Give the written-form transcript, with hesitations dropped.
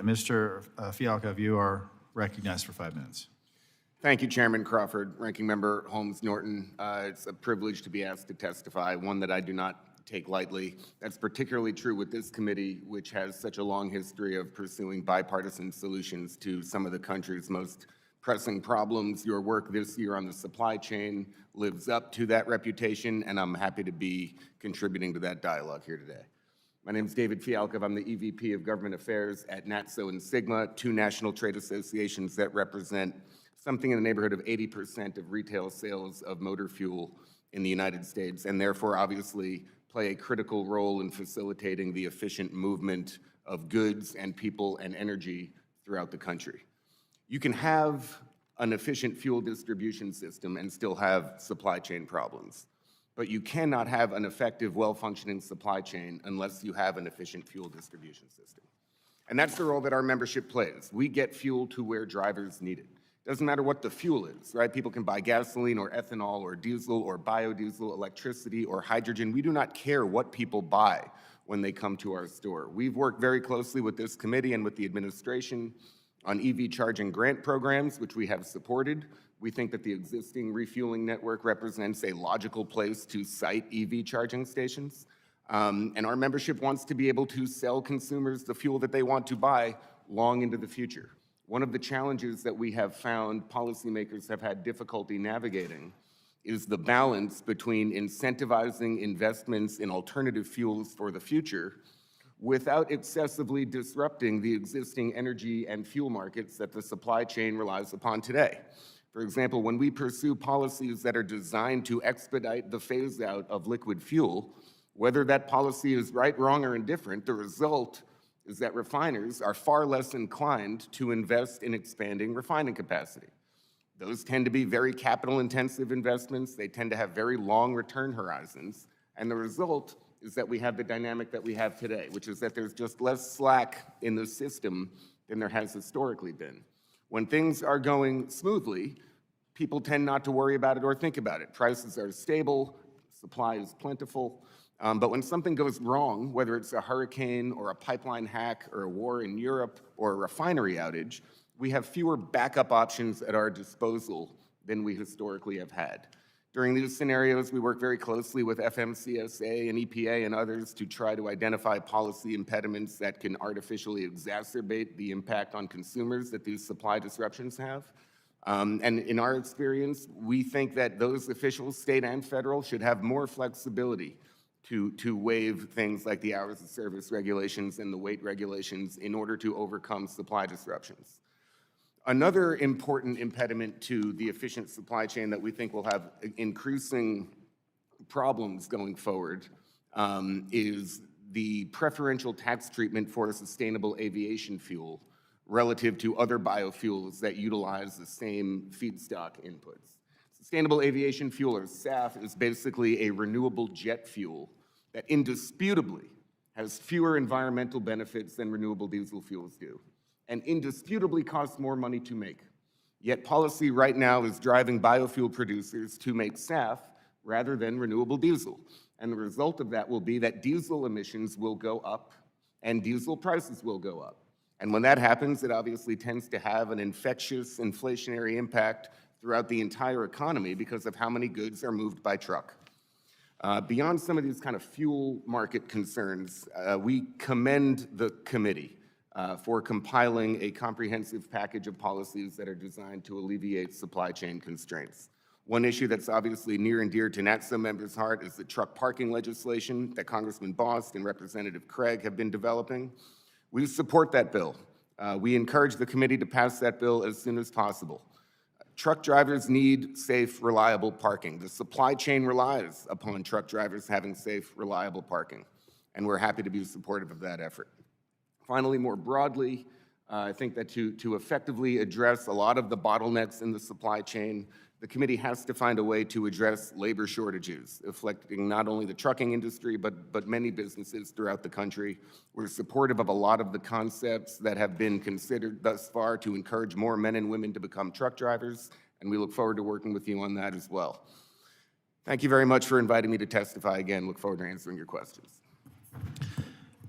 Mr. Fialkov, you are recognized for 5 minutes. Thank you, Chairman Crawford. Ranking Member Holmes-Norton, it's a privilege to be asked to testify, one that I do not take lightly. That's particularly true with this committee, which has such a long history of pursuing bipartisan solutions to some of the country's most pressing problems. Your work this year on the supply chain lives up to that reputation, and I'm happy to be contributing to that dialogue here today. My name is David Fialkov. I'm the EVP of Government Affairs at NATSO and Sigma, two national trade associations that represent something in the neighborhood of 80% of retail sales of motor fuel in the United States, and therefore obviously play a critical role in facilitating the efficient movement of goods and people and energy throughout the country. You can have an efficient fuel distribution system and still have supply chain problems, but you cannot have an effective, well-functioning supply chain unless you have an efficient fuel distribution system. And that's the role that our membership plays. We get fuel to where drivers need it. Doesn't matter what the fuel is, right? People can buy gasoline or ethanol or diesel or biodiesel, electricity or hydrogen. We do not care what people buy when they come to our store. We've worked very closely with this committee and with the administration on EV charging grant programs, which we have supported. We think that the existing refueling network represents a logical place to site EV charging stations. And our membership wants to be able to sell consumers the fuel that they want to buy long into the future. One of the challenges that we have found policymakers have had difficulty navigating is the balance between incentivizing investments in alternative fuels for the future without excessively disrupting the existing energy and fuel markets that the supply chain relies upon today. For example, when we pursue policies that are designed to expedite the phase-out of liquid fuel, whether that policy is right, wrong, or indifferent, the result is that refiners are far less inclined to invest in expanding refining capacity. Those tend to be very capital-intensive investments. They tend to have very long return horizons. And the result is that we have the dynamic that we have today, which is that there's just less slack in the system than there has historically been. When things are going smoothly, people tend not to worry about it or think about it. Prices are stable, supply is plentiful. But when something goes wrong, whether it's a hurricane or a pipeline hack or a war in Europe or a refinery outage, we have fewer backup options at our disposal than we historically have had. During these scenarios, we work very closely with FMCSA and EPA and others to try to identify policy impediments that can artificially exacerbate the impact on consumers that these supply disruptions have. And in our experience, we think that those officials, state and federal, should have more flexibility to waive things like the hours of service regulations and the weight regulations in order to overcome supply disruptions. Another important impediment to the efficient supply chain that we think will have increasing problems going forward is the preferential tax treatment for sustainable aviation fuel relative to other biofuels that utilize the same feedstock inputs. Sustainable aviation fuel, or SAF, is basically a renewable jet fuel that indisputably has fewer environmental benefits than renewable diesel fuels do, and indisputably costs more money to make. Yet policy right now is driving biofuel producers to make SAF rather than renewable diesel. And the result of that will be that diesel emissions will go up and diesel prices will go up. And when that happens, it obviously tends to have an infectious inflationary impact throughout the entire economy because of how many goods are moved by truck. Beyond some of these kind of fuel market concerns, we commend the committee for compiling a comprehensive package of policies that are designed to alleviate supply chain constraints. One issue that's obviously near and dear to NATSO members' heart is the truck parking legislation that Congressman Bost and Representative Craig have been developing. We support that bill. We encourage the committee to pass that bill as soon as possible. Truck drivers need safe, reliable parking. The supply chain relies upon truck drivers having safe, reliable parking, and we're happy to be supportive of that effort. Finally, more broadly, I think that to effectively address a lot of the bottlenecks in the supply chain, the committee has to find a way to address labor shortages, affecting not only the trucking industry, but many businesses throughout the country. We're supportive of a lot of the concepts that have been considered thus far to encourage more men and women to become truck drivers, and we look forward to working with you on that as well. Thank you very much for inviting me to testify again. Look forward to answering your questions.